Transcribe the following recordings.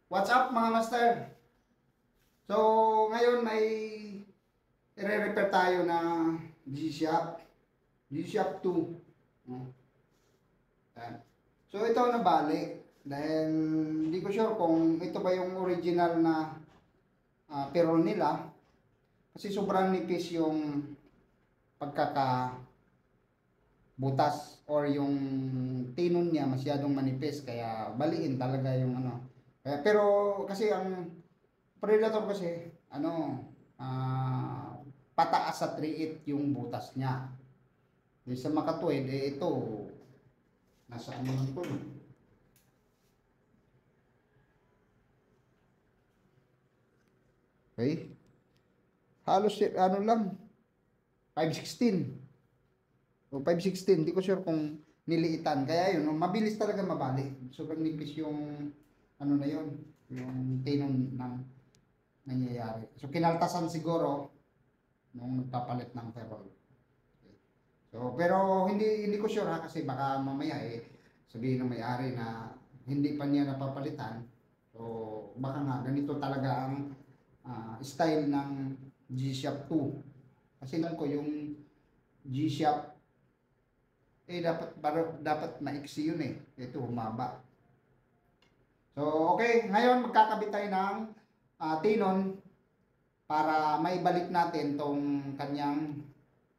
What's up mga master? So, ngayon may i-repair tayo na G-Shock. G-Shock 2. No? Ayan. So, ito nabali. Dahil hindi ko sure kung ito ba yung original na perol nila. Kasi sobrang nipis yung pagkakabutas or yung tinon niya masyadong manipis. Kaya baliin talaga yung ano. Pero kasi ang Predator kasi, pataas sa 3.8 yung butas niya. Sa makatuwid, ito, nasa ano lang to. Okay? Halos, ano lang, 516. O 516, hindi ko sure kung niliitan. Kaya yun, mabilis talaga mabali. Sobrang nipis yung, ano na yun, yung tinon ng nangyayari. So, kinaltasan siguro nung nagpapalit ng ferrol. Okay. So, pero hindi ko sure ha, kasi baka mamaya sabihin ng may-ari na hindi pa niya napapalitan. So, baka nga ganito talaga ang style ng G-Shock 2. Kasi lang ko yung G-Shock dapat maiksi yun eh. Ito humaba. So, okay, ngayon magkakabit tayo ng tinon para maibalik natin tong kanyang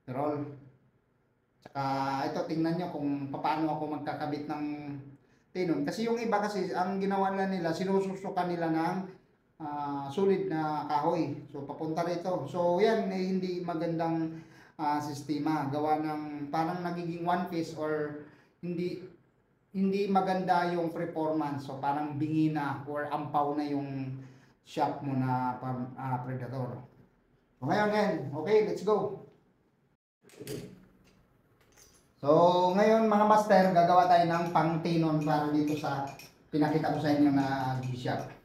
roll. Tsaka ito, tingnan nyo kung paano ako magkakabit ng tinon. Kasi yung iba kasi, ang ginawa nila, sinususukan nila ng solid na kahoy. So, papunta rito. So, yan, hindi magandang sistema. Gawa ng parang nagiging one piece or hindi maganda yung performance. So, parang bingi na or ampaw na yung shop mo na Predator. So, ngayon, okay, let's go. So, ngayon mga master, gagawa tayo ng pang-tinon para dito sa pinakita ko sa inyo na G-Shock.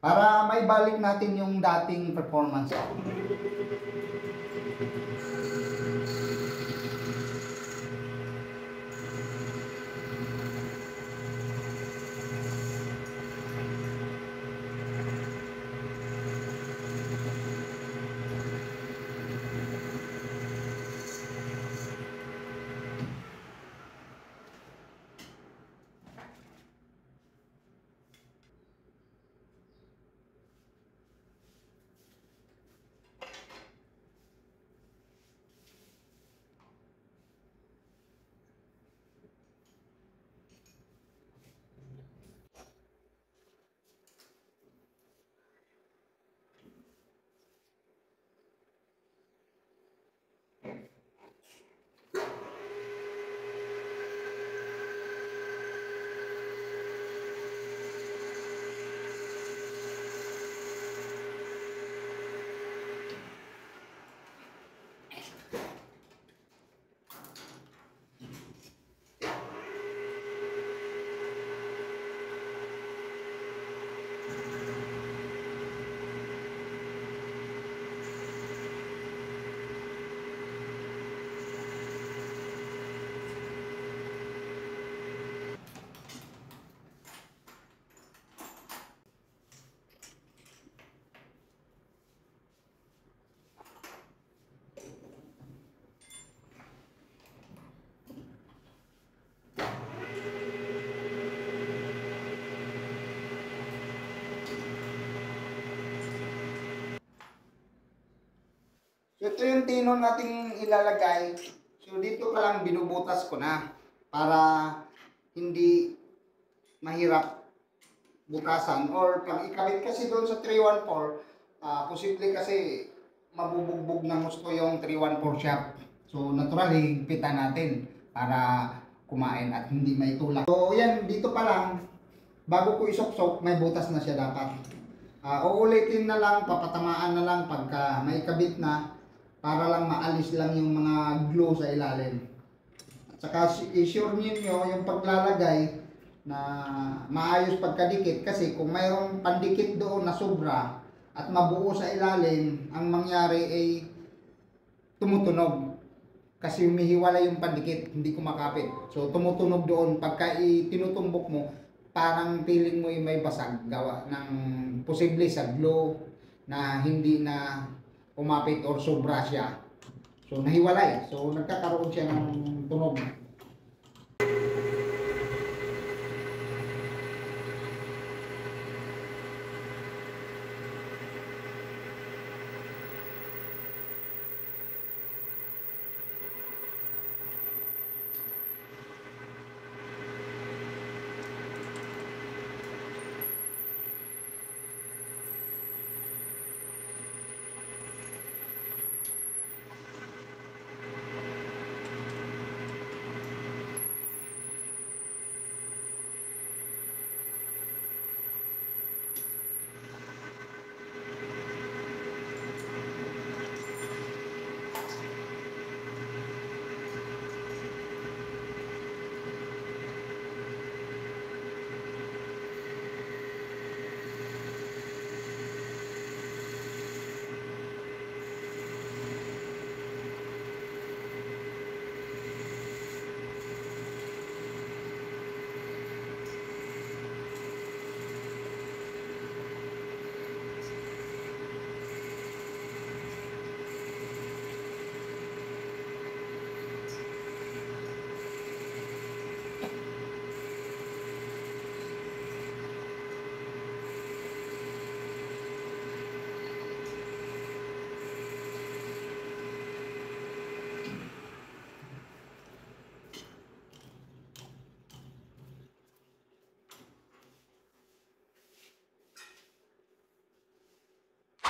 Para maibalik natin yung dating performance. So, ito yung tinon nating ilalagay. So, dito pa lang binubutas ko na para hindi mahirap butasan. Or pag ikabit kasi doon sa 314, posible kasi mabubugbog ng gusto yung 314 shaft. So, naturally, higpitan natin para kumain at hindi maitulak. So, yan, dito pa lang, bago ko isok-sok, may butas na siya dapat. Uulitin na lang, papatamaan na lang pagka may kabit na para lang maalis lang yung mga glue sa ilalim. At saka i-sure niyo yung paglalagay na maayos pagkadikit kasi kung mayroong pandikit doon na sobra at mabuo sa ilalim, ang mangyari ay tumutunog. Kasi humihiwala yung pandikit, hindi kumakapit. So tumutunog doon pagka tinutumbok mo, parang feeling mo yung may basag gawa ng posible sa glue na hindi na umapit or sobra siya. So nahiwalay. So nagkakaroon siya ng tunog.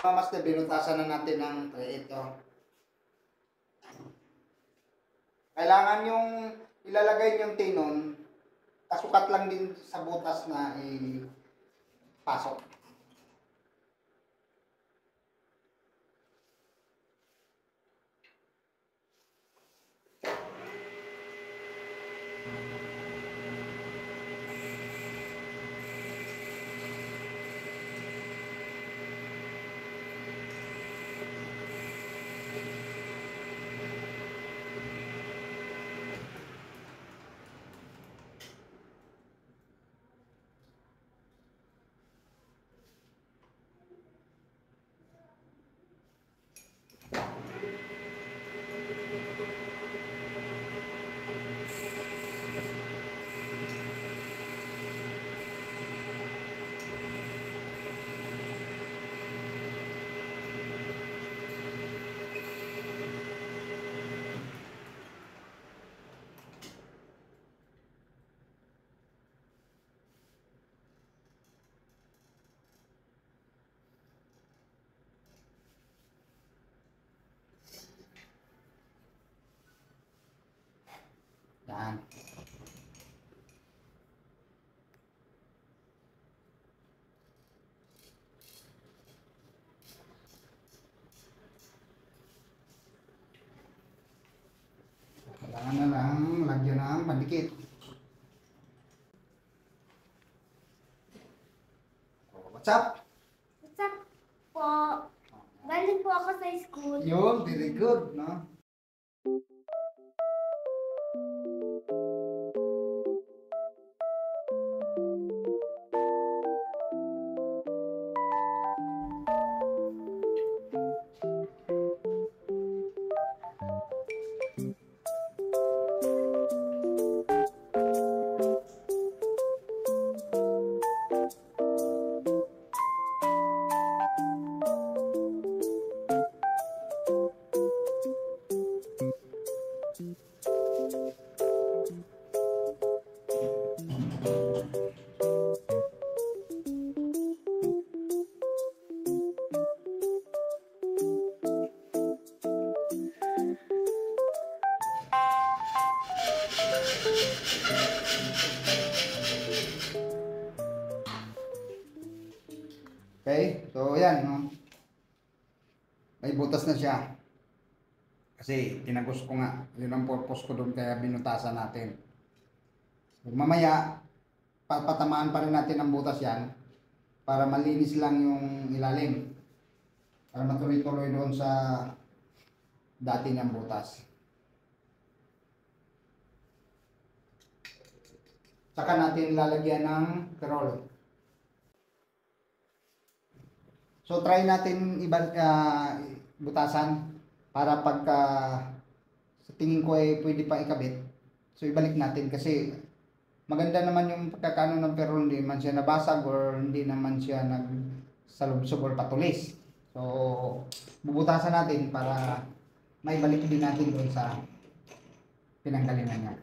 Mas na binutasan na natin ng ito. Kailangan yung ilalagay yung tinon, kasukat lang din sa butas na ipasok. Yan. Kailangan na lang lagyan ng pandikit. What's up? What's up po? Galing po ako sa school. Yun, very good, no? Okay, so yan, no? May butas na siya. Kasi tinagos ko nga, yun ang purpose ko doon kaya binutasan natin. So, mamaya, papatamaan pa rin natin ang butas yan para malinis lang yung ilalim. Para matuloy-tuloy doon sa dati niyang butas. Saka natin lalagyan ng perol. So try natin butasan para pagka sa tingin ko ay pwede pa ikabit. So ibalik natin kasi maganda naman yung pagkakano ng perol, hindi man siya nabasag or hindi naman siya nagsalubsob or patulis. So bubutasan natin para maibalik din natin doon sa pinanggalingan niya.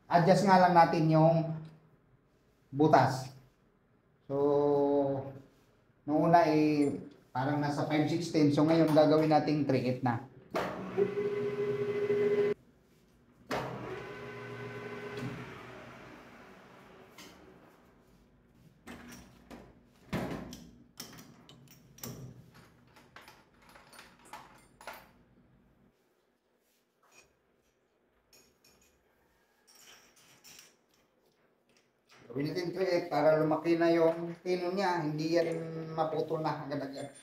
Adjust nga lang natin yung butas. So noong una parang nasa 5/16. So ngayon gagawin nating 3/8 na. Gawin natin 3/8 para lumaki na yung pino niya, hindi yan maputol na agad-agad.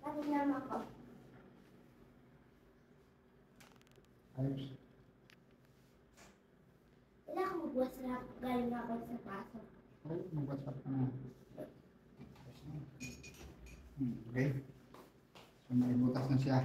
Bakit naman ako? Ayos. Wala akong magbuwas na galing ako sa pasok. Ay, mag-WhatsApp ka na. Okay. So may butas na siya.